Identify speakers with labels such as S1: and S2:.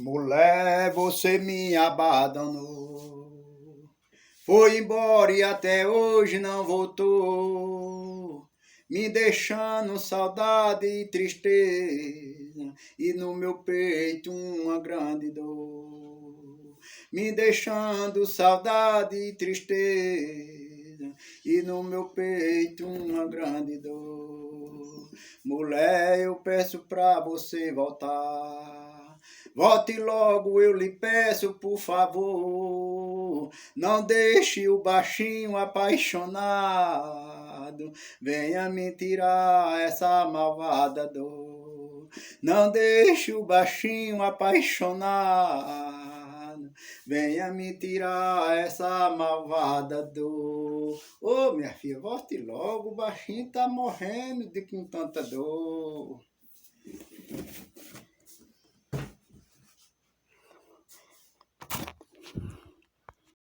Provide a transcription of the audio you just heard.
S1: Mulher, você me abandonou. Foi embora e até hoje não voltou, me deixando saudade e tristeza, e no meu peito uma grande dor. Me deixando saudade e tristeza, e no meu peito uma grande dor. Mulher, eu peço pra você voltar. Volte logo, eu lhe peço, por favor. Não deixe o baixinho apaixonado, venha me tirar essa malvada dor. Não deixe o baixinho apaixonado, venha me tirar essa malvada dor. Ô, minha filha, volte logo, o baixinho tá morrendo com tanta dor.